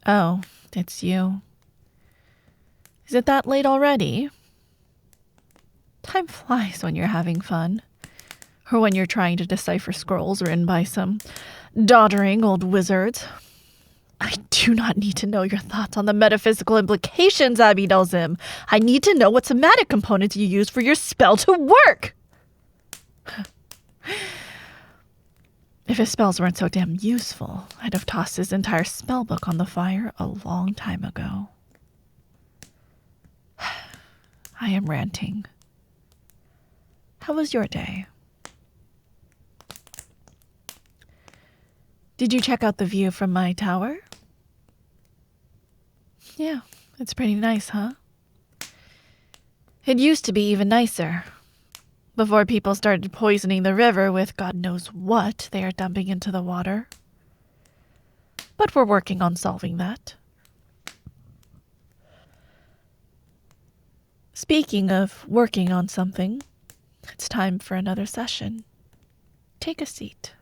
Oh, it's you. Is it that late already? Time flies when you're having fun. Or when you're trying to decipher scrolls written by some doddering old wizards. I do not need to know your thoughts on the metaphysical implications, Abby Delzim. I need to know what somatic components you use for your spell to work. If his spells weren't so damn useful, I'd have tossed his entire spell book on the fire a long time ago. I am ranting. How was your day? Did you check out the view from my tower? Yeah, it's pretty nice, huh? It used to be even nicer. Before people started poisoning the river with God knows what they are dumping into the water. But we're working on solving that. Speaking of working on something, it's time for another session. Take a seat.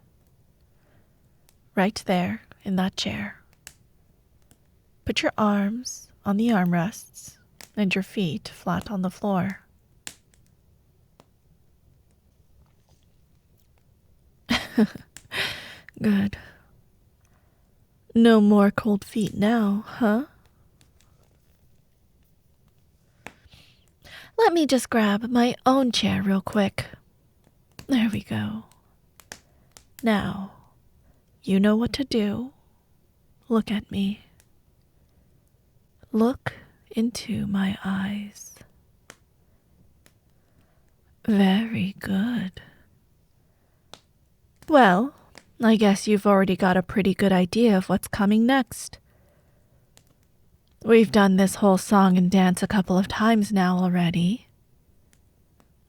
Right there in that chair. Put your arms on the armrests and your feet flat on the floor. Good. No more cold feet now, huh? Let me just grab my own chair real quick. There we go. Now, you know what to do. Look at me. Look into my eyes. Very good. Well, I guess you've already got a pretty good idea of what's coming next. We've done this whole song and dance a couple of times now already.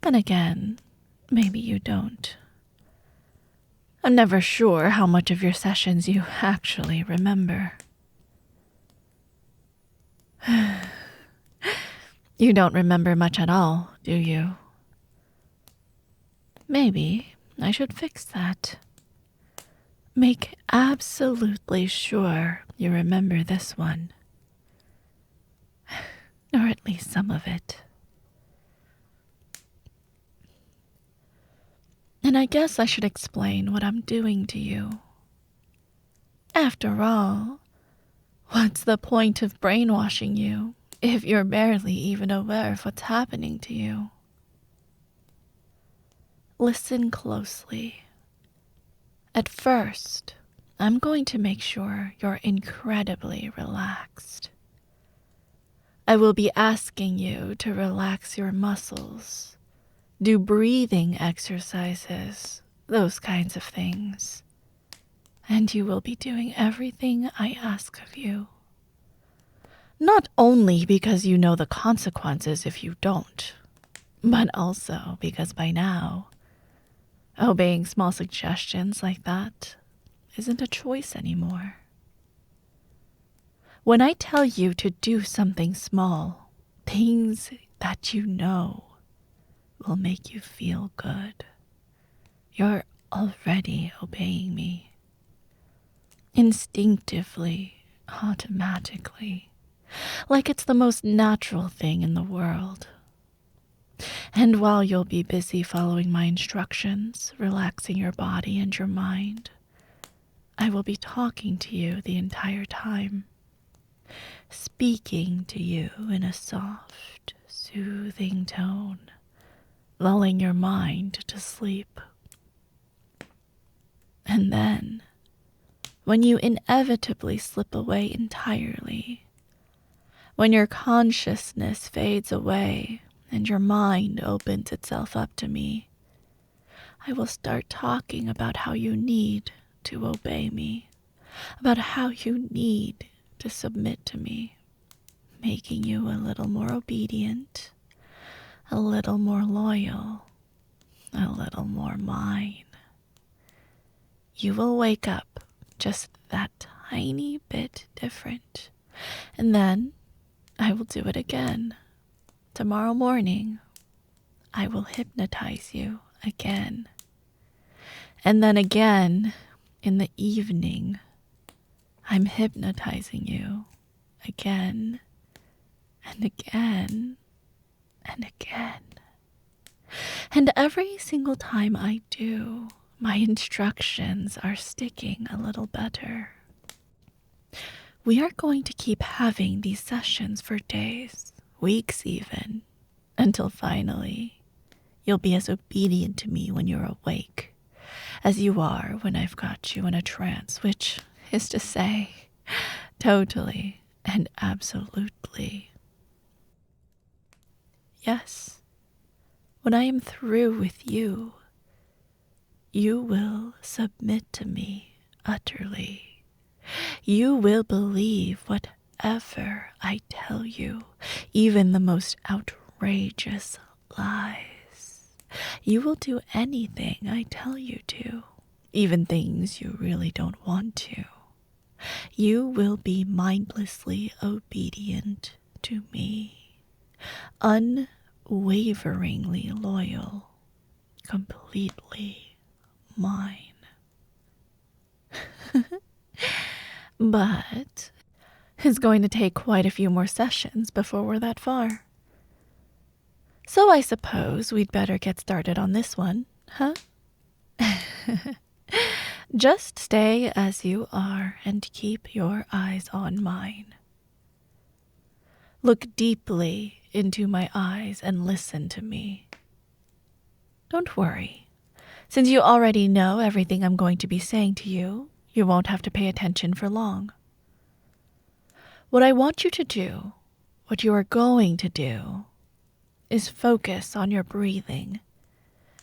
And again, maybe you don't. I'm never sure how much of your sessions you actually remember. You don't remember much at all, do you? Maybe I should fix that. Make absolutely sure you remember this one. Or at least some of it. And I guess I should explain what I'm doing to you. After all, what's the point of brainwashing you if you're barely even aware of what's happening to you? Listen closely. At first, I'm going to make sure you're incredibly relaxed. I will be asking you to relax your muscles, do breathing exercises, those kinds of things. And you will be doing everything I ask of you. Not only because you know the consequences if you don't, but also because by now, obeying small suggestions like that isn't a choice anymore. When I tell you to do something small, things that you know will make you feel good, you're already obeying me. Instinctively, automatically, like it's the most natural thing in the world. And while you'll be busy following my instructions, relaxing your body and your mind, I will be talking to you the entire time, speaking to you in a soft, soothing tone, lulling your mind to sleep. And then, when you inevitably slip away entirely, when your consciousness fades away and your mind opens itself up to me, I will start talking about how you need to obey me, about how you need to submit to me, making you a little more obedient, a little more loyal, a little more mine. You will wake up just that tiny bit different, and then I will do it again. Tomorrow morning, I will hypnotize you again. And then again, in the evening, I'm hypnotizing you again and again and again. And every single time I do, my instructions are sticking a little better. We are going to keep having these sessions for days, weeks even, until finally you'll be as obedient to me when you're awake as you are when I've got you in a trance, which is to say, totally and absolutely. Yes, when I am through with you, you will submit to me utterly. You will believe whatever I tell you, even the most outrageous lies. You will do anything I tell you to, even things you really don't want to. You will be mindlessly obedient to me, unwaveringly loyal, completely mine. But it's going to take quite a few more sessions before we're that far. So I suppose we'd better get started on this one, huh? Just stay as you are and keep your eyes on mine. Look deeply into my eyes and listen to me. Don't worry. Since you already know everything I'm going to be saying to you, you won't have to pay attention for long. What I want you to do, what you are going to do, is focus on your breathing.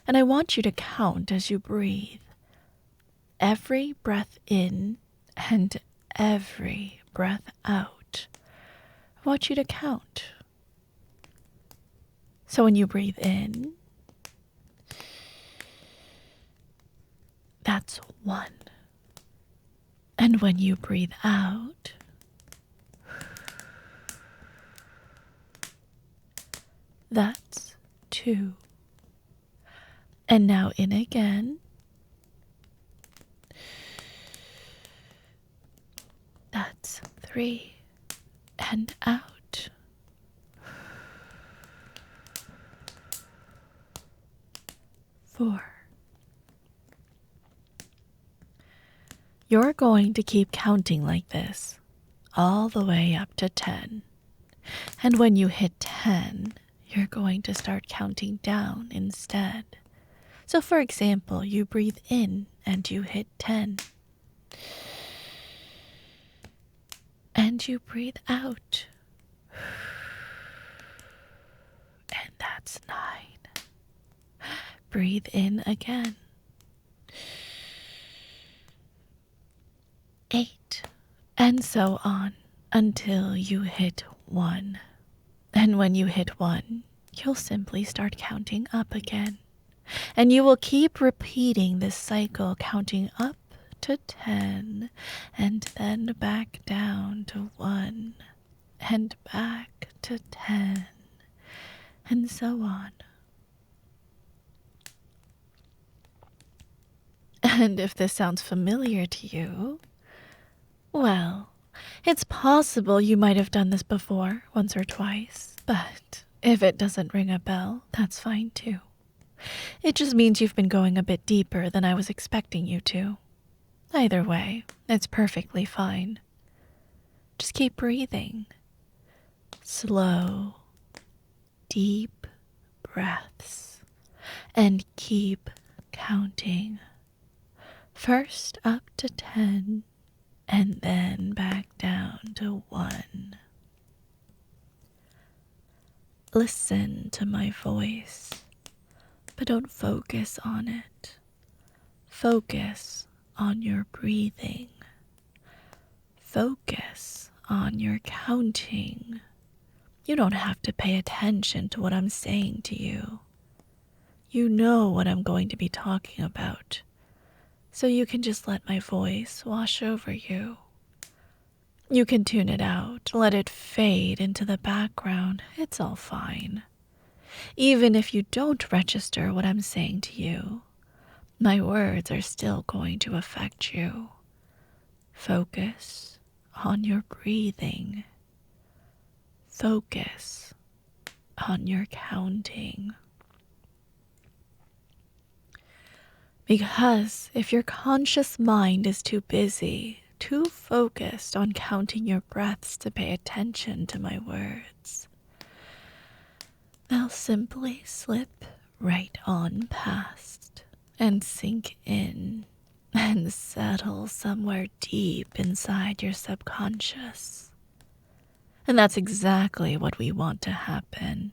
And I want you to count as you breathe. Every breath in and every breath out. I want you to count. So when you breathe in, that's 1. And when you breathe out, that's 2. And now in again. That's 3. And out. 4. You're going to keep counting like this, all the way up to 10. And when you hit 10, you're going to start counting down instead. So for example, you breathe in and you hit 10. And you breathe out. And that's 9. Breathe in again. 8. And so on until you hit 1. And when you hit 1, you'll simply start counting up again. And you will keep repeating this cycle, counting up to 10, and then back down to 1, and back to 10, and so on. And if this sounds familiar to you, well, it's possible you might have done this before, once or twice, but if it doesn't ring a bell, that's fine too. It just means you've been going a bit deeper than I was expecting you to. Either way, it's perfectly fine. Just keep breathing. Slow, deep breaths. And keep counting. First up to 10, and then back down to 1. Listen to my voice, but don't focus on it. Focus on your breathing. Focus on your counting. You don't have to pay attention to what I'm saying to you. You know what I'm going to be talking about, so you can just let my voice wash over you. You can tune it out, let it fade into the background. It's all fine. Even if you don't register what I'm saying to you, my words are still going to affect you. Focus on your breathing. Focus on your counting. Because if your conscious mind is too busy, too focused on counting your breaths to pay attention to my words, they'll simply slip right on past and sink in and settle somewhere deep inside your subconscious. And that's exactly what we want to happen.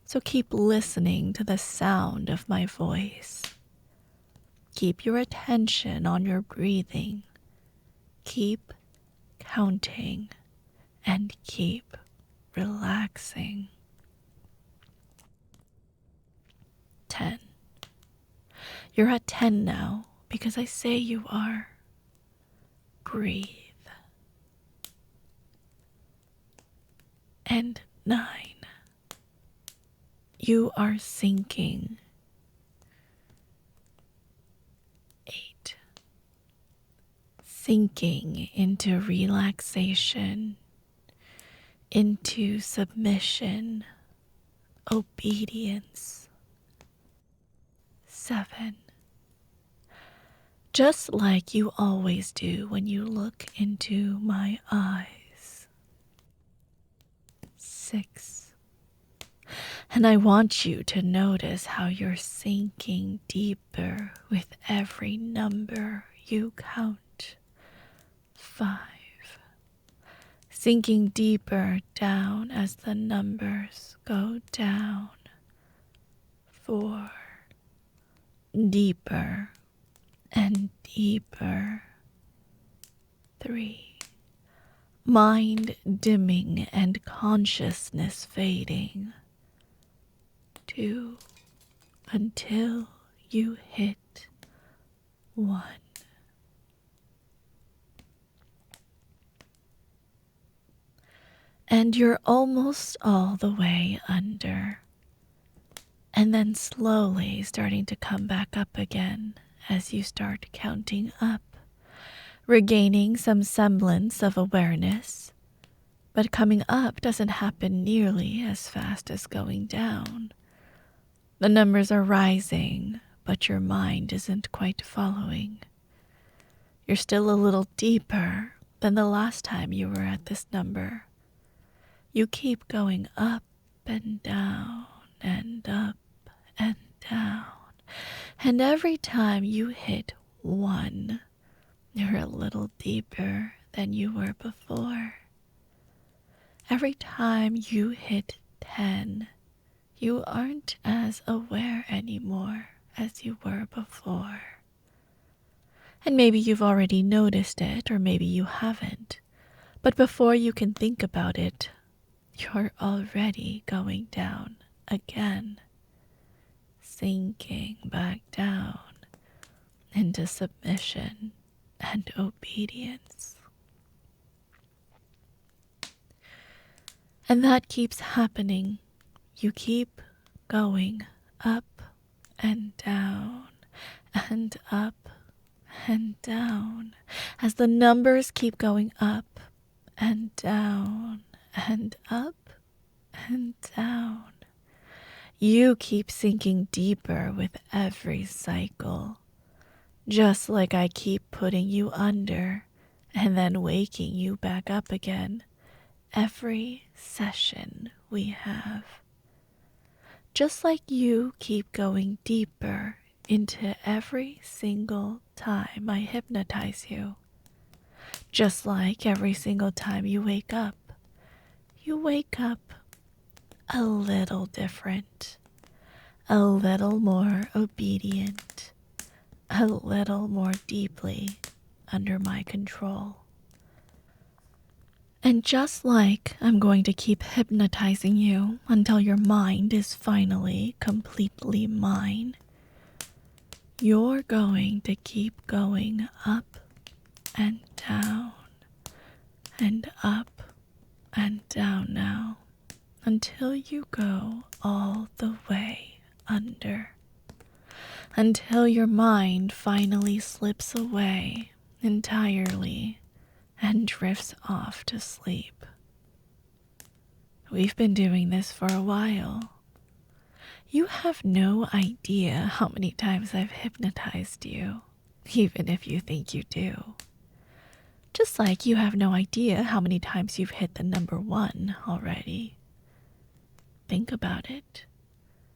So keep listening to the sound of my voice. Keep your attention on your breathing. Keep counting and keep relaxing. 10. You're at 10 now because I say you are. Breathe. And 9. You are sinking. 8. Sinking into relaxation, into submission, obedience. 7. Just like you always do when you look into my eyes. 6. And I want you to notice how you're sinking deeper with every number you count. 5. Sinking deeper down as the numbers go down. 4. Deeper and deeper. 3. Mind dimming and consciousness fading. 2. Until you hit 1. And you're almost all the way under. And then slowly starting to come back up again as you start counting up, regaining some semblance of awareness. But coming up doesn't happen nearly as fast as going down. The numbers are rising, but your mind isn't quite following. You're still a little deeper than the last time you were at this number. You keep going up and down and up and down. And every time you hit 1, you're a little deeper than you were before. Every time you hit 10, you aren't as aware anymore as you were before. And maybe you've already noticed it, or maybe you haven't. But before you can think about it, you're already going down again, sinking back down into submission and obedience. And that keeps happening. You keep going up and down and up and down as the numbers keep going up and down and up and down. You keep sinking deeper with every cycle, just like I keep putting you under and then waking you back up again every session we have. Just like you keep going deeper into every single time I hypnotize you. Just like every single time you wake up a little different, a little more obedient, a little more deeply under my control. And just like I'm going to keep hypnotizing you until your mind is finally completely mine, you're going to keep going up and down and up and down now until you go all the way under, until your mind finally slips away entirely and drifts off to sleep. We've been doing this for a while. You have no idea how many times I've hypnotized you, even if you think you do. Just like you have no idea how many times you've hit the number 1 already. Think about it.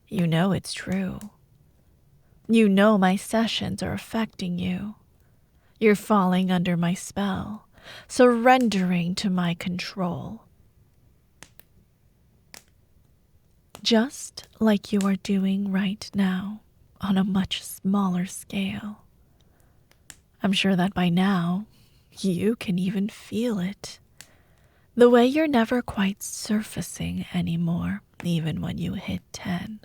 You know it's true. You know my sessions are affecting you. You're falling under my spell, surrendering to my control. Just like you are doing right now, on a much smaller scale. I'm sure that by now, you can even feel it. The way you're never quite surfacing anymore, even when you hit 10.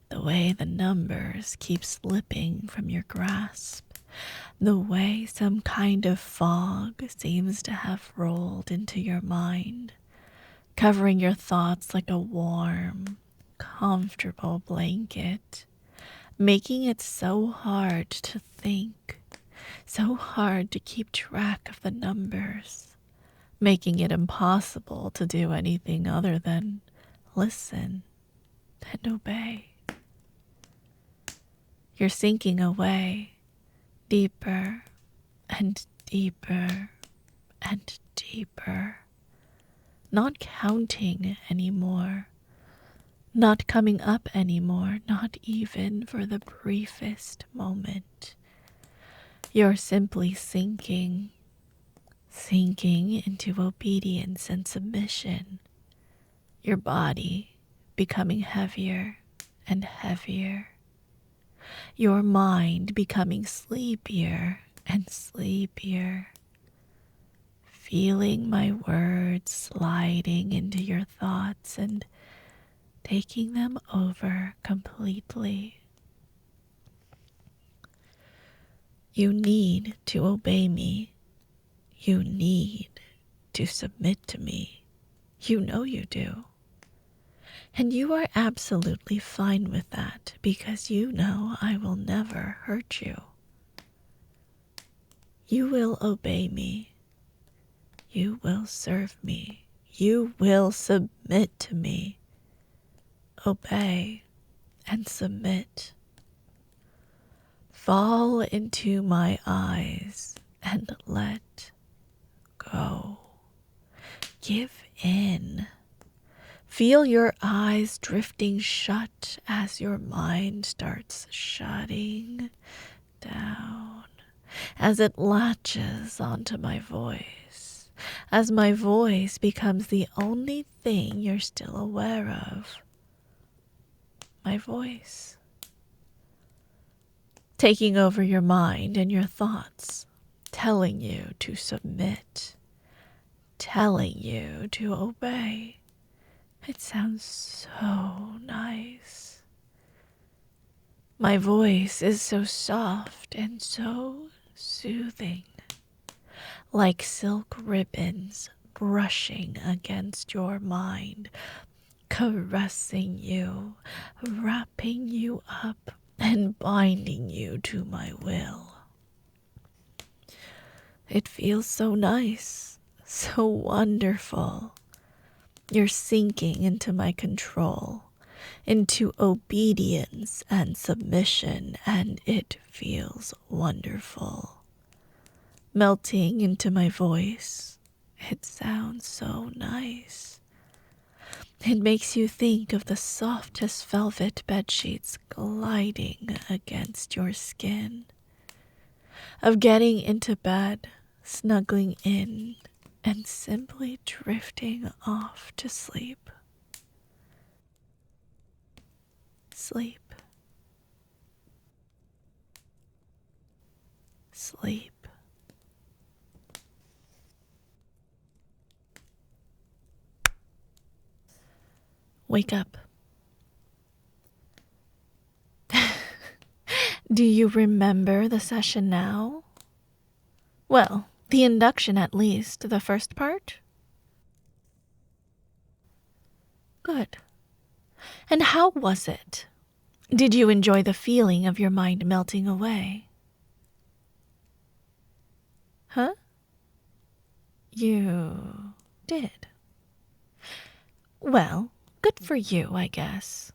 The way the numbers keep slipping from your grasp. The way some kind of fog seems to have rolled into your mind, covering your thoughts like a warm, comfortable blanket, making it so hard to think, so hard to keep track of the numbers, making it impossible to do anything other than listen and obey. You're sinking away, deeper and deeper and deeper, not counting anymore, not coming up anymore, not even for the briefest moment. You're simply sinking into obedience and submission, your body becoming heavier and heavier, your mind becoming sleepier and sleepier, feeling my words sliding into your thoughts and taking them over completely. You need to obey me. You need to submit to me. You know you do. And you are absolutely fine with that because you know I will never hurt you. You will obey me. You will serve me. You will submit to me. Obey and submit. Fall into my eyes and let go. Give in. Feel your eyes drifting shut as your mind starts shutting down, as it latches onto my voice, as my voice becomes the only thing you're still aware of. My voice. Taking over your mind and your thoughts, telling you to submit, telling you to obey. It sounds so nice. My voice is so soft and so soothing, like silk ribbons brushing against your mind, caressing you, wrapping you up, and binding you to my will. It feels so nice, so wonderful. You're sinking into my control, into obedience and submission, and it feels wonderful. Melting into my voice, it sounds so nice. It makes you think of the softest velvet bedsheets gliding against your skin, of getting into bed, snuggling in, and simply drifting off to sleep. Sleep. Sleep. Wake up. Do you remember the session now? Well, the induction at least, the first part? Good. And how was it? Did you enjoy the feeling of your mind melting away? Huh? You did. Well, good for you, I guess.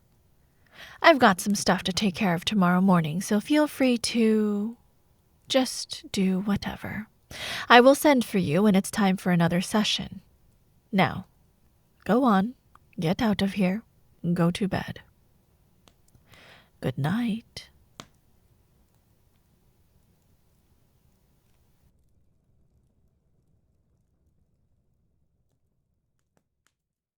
I've got some stuff to take care of tomorrow morning, so feel free to just do whatever. I will send for you when it's time for another session. Now, go on, get out of here, and go to bed. Good night.